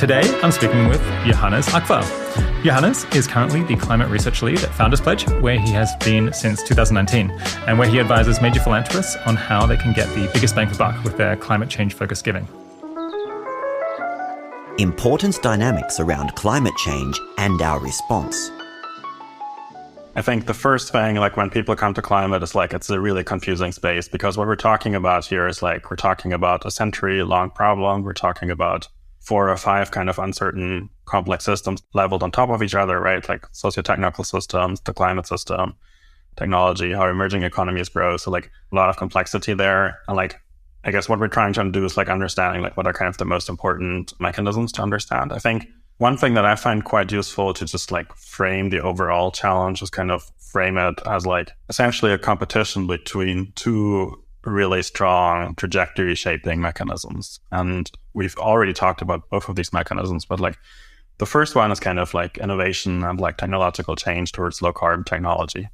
Today, I'm speaking with Johannes Ackva. Johannes is currently the climate research lead at Founders Pledge, where he has been since 2019, and where he advises major philanthropists on how they can get the biggest bang for buck with their climate change-focused giving. Important dynamics around climate change and our response. I think the first thing, when people come to climate, is it's a really confusing space, because what we're talking about here is we're talking about a century-long problem. We're talking about 4 or 5 kind of uncertain, complex systems leveled on top of each other, right? Like socio-technical systems, the climate system, technology, how emerging economies grow. So a lot of complexity there. And I guess what we're trying to do is understanding what are kind of the most important mechanisms to understand. I think one thing that I find quite useful to just frame the overall challenge is kind of frame it as essentially a competition between 2 really strong trajectory shaping mechanisms. And we've already talked about both of these mechanisms, but the first one is kind of innovation and technological change towards low carbon technology.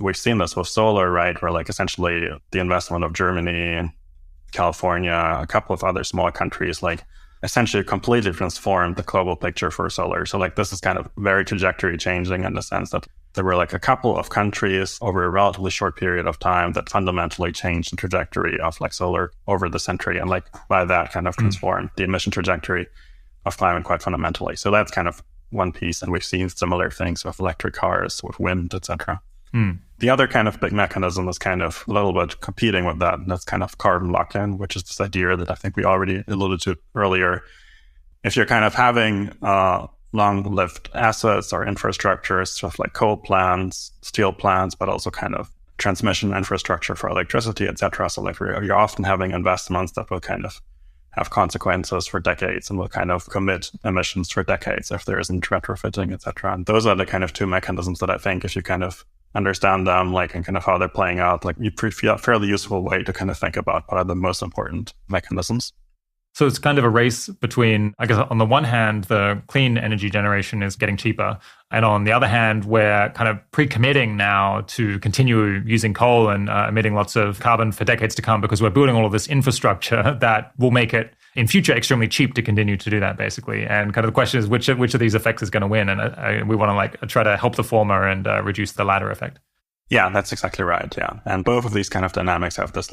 We've seen this with solar, right? Where essentially the investment of Germany, California, a couple of other small countries, essentially completely transformed the global picture for solar. So this is kind of very trajectory changing in the sense that there were a couple of countries over a relatively short period of time that fundamentally changed the trajectory of solar over the century. And by that kind of transformed the emission trajectory of climate quite fundamentally. So that's kind of one piece. And we've seen similar things with electric cars, with wind, etc. The other kind of big mechanism is kind of a little bit competing with that. And that's kind of carbon lock-in, which is this idea that I think we already alluded to earlier. If you're kind of having long-lived assets or infrastructures, stuff like coal plants, steel plants, but also kind of transmission infrastructure for electricity, etc. So you're often having investments that will kind of have consequences for decades and will kind of commit emissions for decades if there isn't retrofitting, etc. And those are the kind of 2 mechanisms that I think if you kind of understand them, and kind of how they're playing out, you feel a fairly useful way to kind of think about what are the most important mechanisms. So it's kind of a race between, I guess, on the one hand, the clean energy generation is getting cheaper. And on the other hand, we're kind of pre-committing now to continue using coal and emitting lots of carbon for decades to come, because we're building all of this infrastructure that will make it in future extremely cheap to continue to do that, basically. And kind of the question is, which of these effects is going to win? And we want to try to help the former and reduce the latter effect. Yeah, that's exactly right. Yeah. And both of these kind of dynamics have this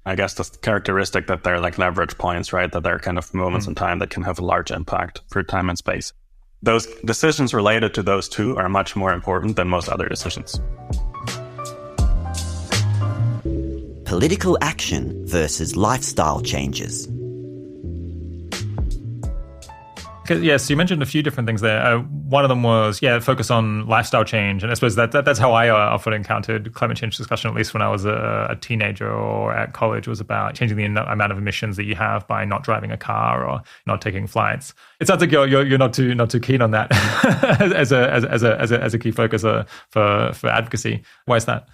I guess this characteristic that they're leverage points, right? That they're kind of moments in time that can have a large impact for time and space. Those decisions related to those 2 are much more important than most other decisions. Political action versus lifestyle changes. Yes, you mentioned a few different things there. One of them was, focus on lifestyle change. And I suppose that's how I often encountered climate change discussion, at least when I was a teenager or at college, was about changing the amount of emissions that you have by not driving a car or not taking flights. It sounds like you're not too keen on that as a key focus for advocacy. Why is that?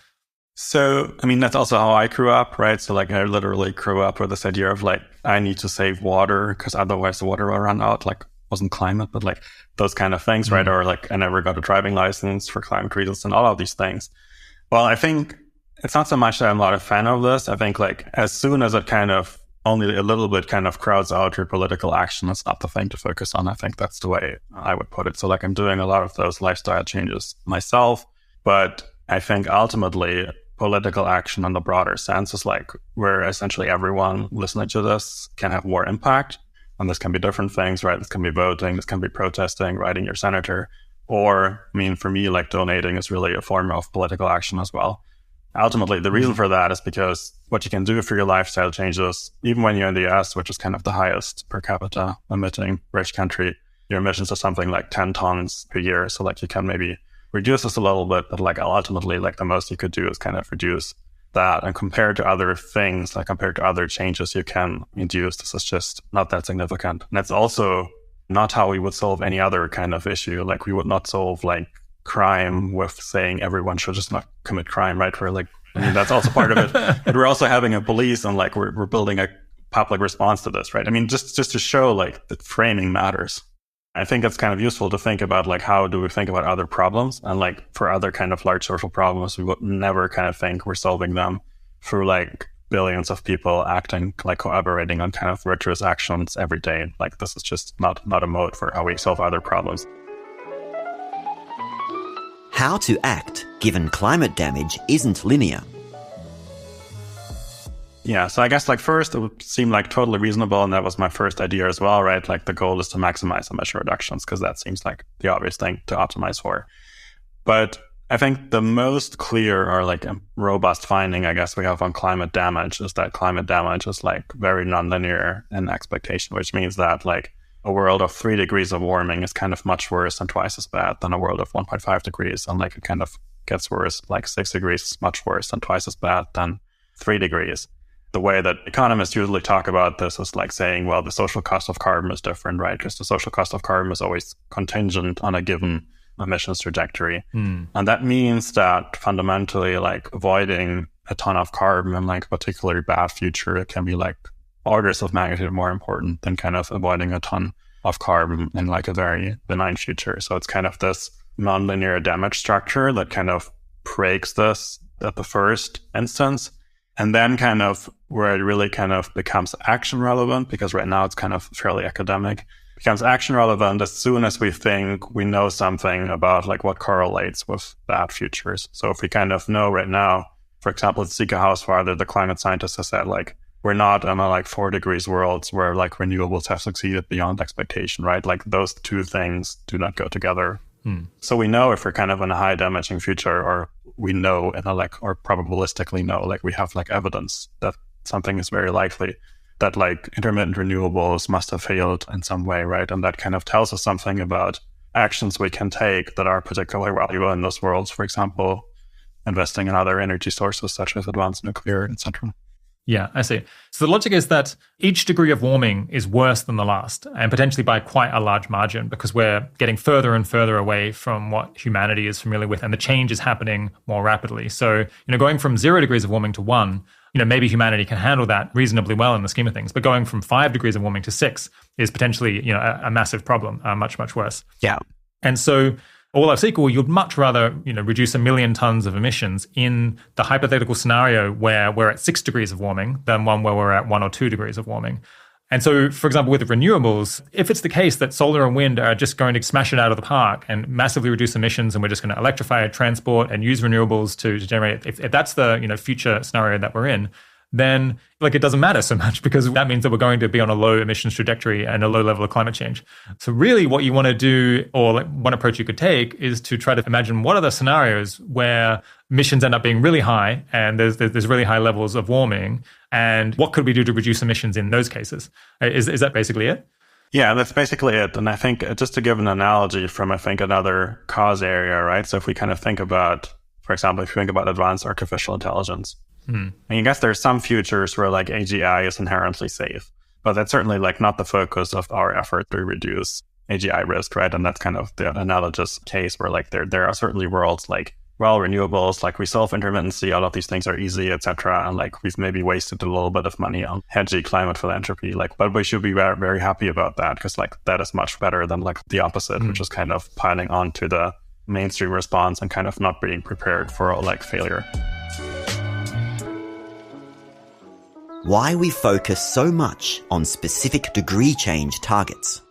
So, I mean, that's also how I grew up, right? So I literally grew up with this idea of I need to save water because otherwise the water will run out. Wasn't climate, but those kind of things, right? Or I never got a driving license for climate reasons and all of these things. Well, I think it's not so much that I'm not a fan of this. I think as soon as it kind of only a little bit kind of crowds out your political action, it's not the thing to focus on. I think that's the way I would put it. So I'm doing a lot of those lifestyle changes myself, but I think ultimately political action in the broader sense is where essentially everyone listening to this can have more impact. And this can be different things, right? This can be voting, this can be protesting, writing your senator. Or, for me, donating is really a form of political action as well. Ultimately, the reason for that is because what you can do for your lifestyle changes, even when you're in the US, which is kind of the highest per capita emitting rich country, your emissions are something 10 tons per year. So you can maybe reduce this a little bit, but ultimately, the most you could do is kind of reduce that. And compared to other things, compared to other changes you can induce, this is just not that significant. And it's also not how we would solve any other kind of issue. We would not solve crime with saying everyone should just not commit crime, right? That's also part of it. But we're also having a police and we're building a public response to this, right? Just to show that framing matters. I think it's kind of useful to think about how do we think about other problems, and for other kind of large social problems, we would never kind of think we're solving them through billions of people acting, like collaborating on kind of virtuous actions every day. Like this is just not a mode for how we solve other problems. How to act given climate damage isn't linear. Yeah, so I guess like first it would seem like totally reasonable, and that was my first idea as well, right? Like the goal is to maximize emission reductions because that seems like the obvious thing to optimize for. But I think the most clear or like robust finding, I guess, we have on climate damage is that climate damage is like very nonlinear in expectation, which means that like a world of 3 degrees of warming is kind of much worse and twice as bad than a world of 1.5 degrees. And like it kind of gets worse, like 6 degrees is much worse and twice as bad than 3 degrees. The way that economists usually talk about this is like saying, well, the social cost of carbon is different, right? Because the social cost of carbon is always contingent on a given emissions trajectory. And that means that fundamentally, like avoiding a ton of carbon in like a particularly bad future, it can be like orders of magnitude more important than kind of avoiding a ton of carbon in like a very benign future. So it's kind of this nonlinear damage structure that kind of breaks this at the first instance. And then kind of where it really kind of becomes action relevant, because right now it's kind of fairly academic, becomes action relevant as soon as we think we know something about like what correlates with bad futures. So if we kind of know right now, for example, at Sika Hausfire, the climate scientists have said like, we're not in a like 4 degrees worlds where like renewables have succeeded beyond expectation, right? Like those two things do not go together. So we know if we're kind of in a high damaging future, or we know in a like, or probabilistically know, like we have like evidence that something is very likely, that like intermittent renewables must have failed in some way, right? And that kind of tells us something about actions we can take that are particularly valuable in those worlds. For example, investing in other energy sources such as advanced nuclear, etc. Yeah, I see. So the logic is that each degree of warming is worse than the last, and potentially by quite a large margin, because we're getting further and further away from what humanity is familiar with, and the change is happening more rapidly. So, going from 0 degrees of warming to 1, maybe humanity can handle that reasonably well in the scheme of things. But going from 5 degrees of warming to 6 is potentially, a massive problem, much, much worse. Yeah. And so all else equal, you'd much rather, reduce 1 million tons of emissions in the hypothetical scenario where we're at 6 degrees of warming than one where we're at 1 or 2 degrees of warming. And so, for example, with the renewables, if it's the case that solar and wind are just going to smash it out of the park and massively reduce emissions, and we're just going to electrify transport and use renewables to generate, if that's the future scenario that we're in, then like it doesn't matter so much, because that means that we're going to be on a low emissions trajectory and a low level of climate change. So really what you want to do, or like one approach you could take, is to try to imagine what are the scenarios where emissions end up being really high and there's really high levels of warming, and what could we do to reduce emissions in those cases? Is that basically it? Yeah, that's basically it. And I think just to give an analogy from, I think, another cause area, right? So if we kind of think about, for example, if you think about advanced artificial intelligence, and I guess there's some futures where like AGI is inherently safe, but that's certainly like not the focus of our effort to reduce AGI risk, right? And that's kind of the analogous case where like there are certainly worlds like, well, renewables, like we solve intermittency, all of these things are easy, etc. And like we've maybe wasted a little bit of money on hedgy climate philanthropy, like, but we should be very, very happy about that, because like that is much better than like the opposite, which is kind of piling on to the mainstream response and kind of not being prepared for like failure. Why we focus so much on specific degree change targets.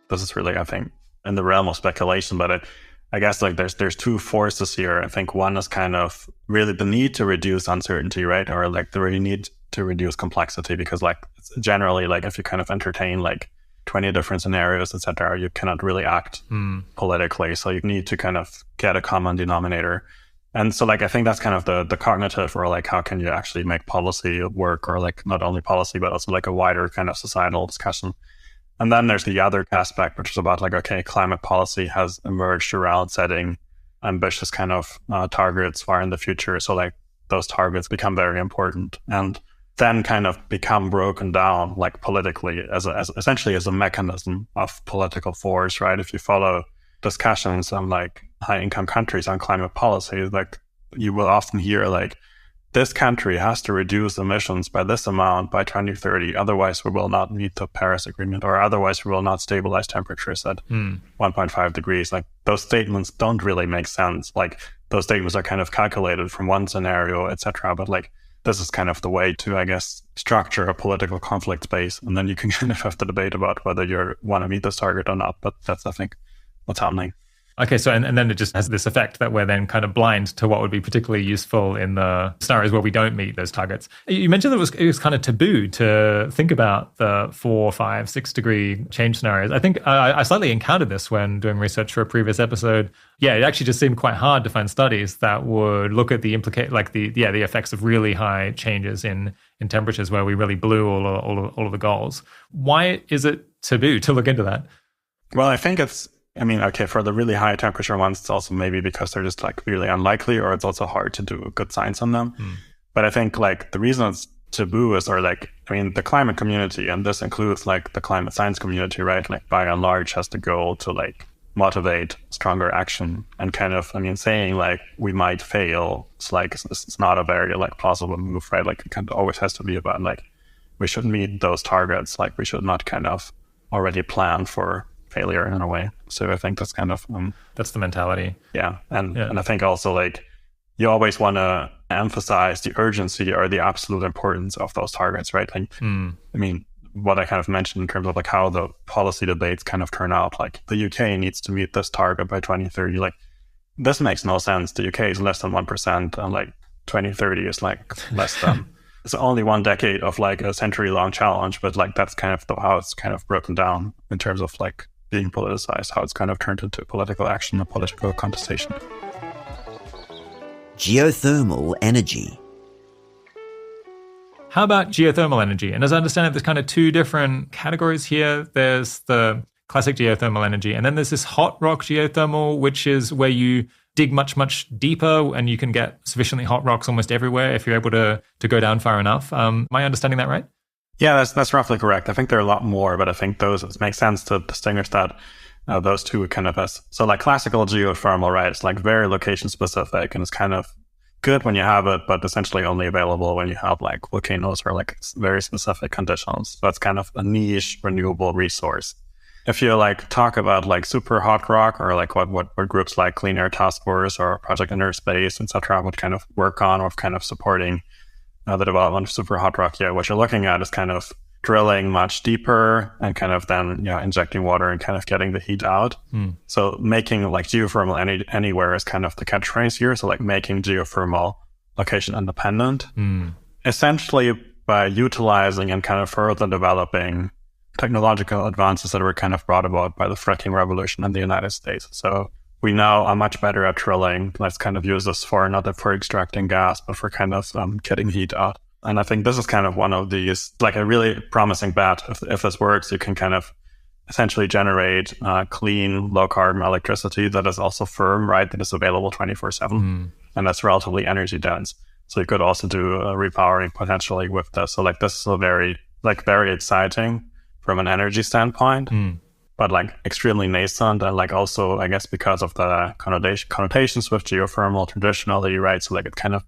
This is really, I think, in the realm of speculation, but I guess like there's two forces here. I think one is kind of really the need to reduce uncertainty, right? Or like the really need to reduce complexity, because like generally, like if you kind of entertain like 20 different scenarios, etc., you cannot really act politically. So you need to kind of get a common denominator. And so like I think that's kind of the cognitive, or like how can you actually make policy work, or like not only policy, but also like a wider kind of societal discussion. And then there's the other aspect, which is about like, okay, climate policy has emerged around setting ambitious kind of targets far in the future. So like those targets become very important, and then kind of become broken down like politically as essentially as a mechanism of political force, right? If you follow discussions on like high income countries on climate policy, like you will often hear like, this country has to reduce emissions by this amount by 2030. Otherwise, we will not meet the Paris Agreement, or otherwise we will not stabilize temperatures at 1.5 degrees. Like those statements don't really make sense. Like those statements are kind of calculated from one scenario, etc. But like this is kind of the way to, I guess, structure a political conflict space. And then you can kind of have the debate about whether you want to meet this target or not. But that's, I think, what's happening. Okay, so and then it just has this effect that we're then kind of blind to what would be particularly useful in the scenarios where we don't meet those targets. You mentioned that it was kind of taboo to think about the 4, 5, 6 degree change scenarios. I think I slightly encountered this when doing research for a previous episode. Yeah, it actually just seemed quite hard to find studies that would look at the the effects of really high changes in temperatures where we really blew all of the goals. Why is it taboo to look into that? Well, I think okay, for the really high temperature ones, it's also maybe because they're just like really unlikely, or it's also hard to do good science on them. But I think like the reason it's taboo is, the climate community, and this includes like the climate science community, right? Like by and large has the goal to like motivate stronger action, and kind of, saying like we might fail, it's not a very like plausible move, right? Like it kind of always has to be about like, we should meet those targets. Like we should not kind of already plan for failure in a way. So I think that's kind of that's the mentality. Yeah. And I think also like you always want to emphasize the urgency or the absolute importance of those targets, right? Like what I kind of mentioned in terms of like how the policy debates kind of turn out, like the UK needs to meet this target by 2030. Like this makes no sense. The UK is less than 1%, and like 2030 is like less than it's only 1 decade of like a century-long challenge, but like that's kind of how it's kind of broken down in terms of like being politicized, how it's kind of turned into political action and political contestation. Geothermal energy. How about geothermal energy? And as I understand it, there's kind of 2 different categories here. There's the classic geothermal energy, and then there's this hot rock geothermal, which is where you dig much, much deeper and you can get sufficiently hot rocks almost everywhere if you're able to go down far enough. Am I understanding that right? Yeah, that's roughly correct. I think there are a lot more, but I think it makes sense to distinguish that those two kind of as. So like classical geothermal, right? It's like very location specific, and it's kind of good when you have it, but essentially only available when you have like volcanoes or like very specific conditions. So it's kind of a niche renewable resource. If you like talk about like super hot rock, or like what groups like Clean Air Task Force or Project Inner Space, etc., would kind of work on, or kind of supporting the development of super hot rock, what you're looking at is kind of drilling much deeper and kind of then injecting water and kind of getting the heat out. So making like geothermal anywhere is kind of the catchphrase here. So like making geothermal location independent, essentially by utilizing and kind of further developing technological advances that were kind of brought about by the fracking revolution in the United States. So we now are much better at drilling. Let's kind of use this for not for extracting gas, but for kind of getting heat out. And I think this is kind of one of these, like a really promising bet. If this works, you can kind of essentially generate clean, low carbon electricity that is also firm, right? That is available 24/7, and that's relatively energy dense. So you could also do repowering potentially with this. So like this is a very exciting from an energy standpoint, but like extremely nascent, and like also I guess because of the connotations with geothermal traditionally, right? So like it kind of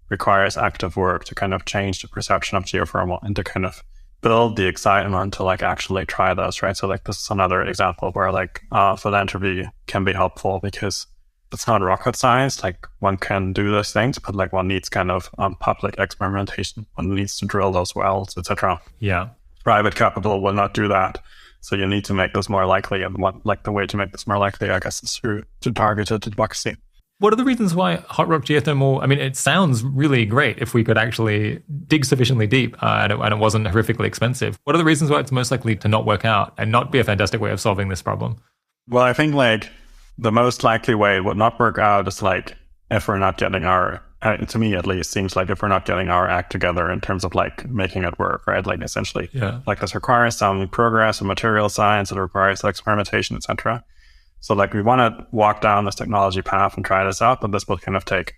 requires active work to kind of change the perception of geothermal and to kind of build the excitement to like actually try this, right? So like this is another example where like philanthropy can be helpful, because it's not rocket science. Like one can do those things, but like one needs kind of public experimentation. One needs to drill those wells, etc. Yeah. Private capital will not do that. So you need to make this more likely. And the way to make this more likely, I guess, is through targeted advocacy. What are the reasons why hot rock geothermal, I mean, it sounds really great if we could actually dig sufficiently deep and it wasn't horrifically expensive. What are the reasons why it's most likely to not work out and not be a fantastic way of solving this problem? Well, I think like the most likely way it would not work out is like if we're not getting to me at least, seems like if we're not getting our act together in terms of like making it work, right? Like essentially, like this requires some progress in material science, it requires experimentation, etc. So like we want to walk down this technology path and try this out, but this will kind of take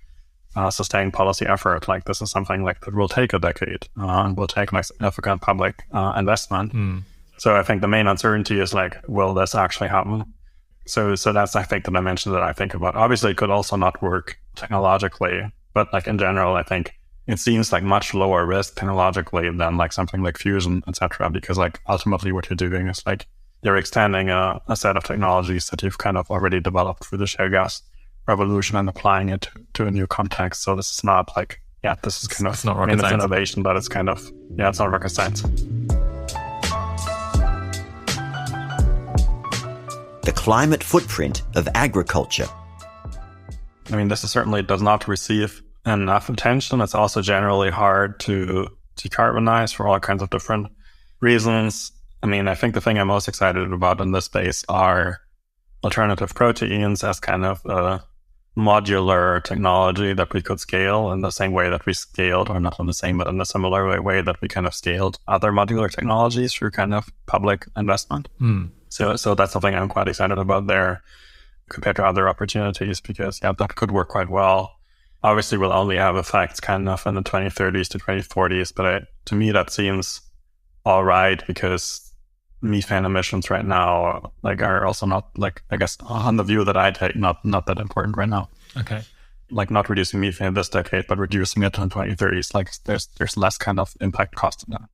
sustained policy effort. Like this is something like that will take a decade and will take like significant public investment. So I think the main uncertainty is like, will this actually happen? So that's, I think, the dimension that I think about. Obviously, it could also not work technologically, but like in general, I think it seems like much lower risk technologically than like something like fusion, etc. Because like ultimately what you're doing is like you're extending a set of technologies that you've kind of already developed through the shale gas revolution and applying it to a new context. So this is not like yeah, this is kind of, it's not rocket science. It's innovation, but it's kind of, yeah, it's not rocket science. The climate footprint of agriculture. I mean, this certainly does not receive enough attention. It's also generally hard to decarbonize for all kinds of different reasons. I mean, I think the thing I'm most excited about in this space are alternative proteins as kind of a modular technology that we could scale in the same way that we scaled, or not in the same, but in a similar way that we kind of scaled other modular technologies through kind of public investment. So that's something I'm quite excited about there compared to other opportunities, because yeah, that could work quite well. Obviously, we'll only have effects kind of in the 2030s to 2040s, but to me, that seems all right, because methane emissions right now are also not, I guess, on the view that I take, not that important right now. Okay. Not reducing methane this decade, but reducing it in the 2030s. There's less kind of impact cost in that.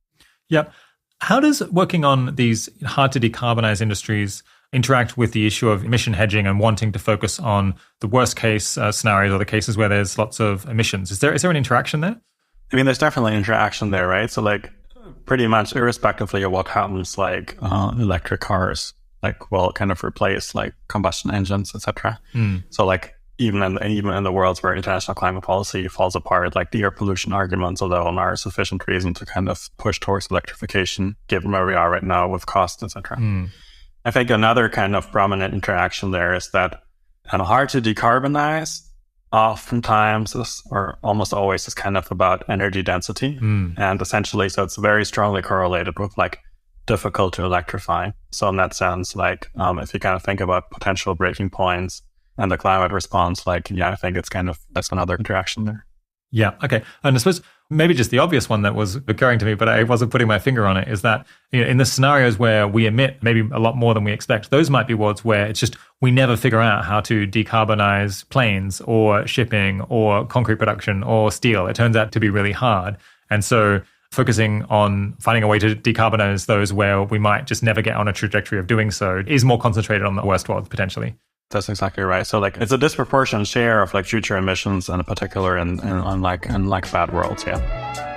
Yep. How does working on these hard to decarbonize industries interact with the issue of emission hedging and wanting to focus on the worst case scenarios, or the cases where there's lots of emissions? Is there an interaction there? I mean, there's definitely interaction there, right? So pretty much irrespectively of what happens, electric cars will kind of replace combustion engines, etc. So even in the worlds where international climate policy falls apart, the air pollution arguments alone are sufficient reason to kind of push towards electrification, given where we are right now with cost, etc. I think another kind of prominent interaction there is that hard to decarbonize oftentimes or almost always is kind of about energy density. And essentially, so it's very strongly correlated with difficult to electrify. So in that sense, if you kind of think about potential breaking points and the climate response, I think that's another interaction there. Yeah. Okay. And I suppose maybe just the obvious one that was occurring to me, but I wasn't putting my finger on it, is that in the scenarios where we emit maybe a lot more than we expect, those might be ones where it's just we never figure out how to decarbonize planes or shipping or concrete production or steel. It turns out to be really hard. And so focusing on finding a way to decarbonize those where we might just never get on a trajectory of doing so is more concentrated on the worst ones, potentially. That's exactly right. So it's a disproportionate share of future emissions, and in particular in bad worlds. Yeah.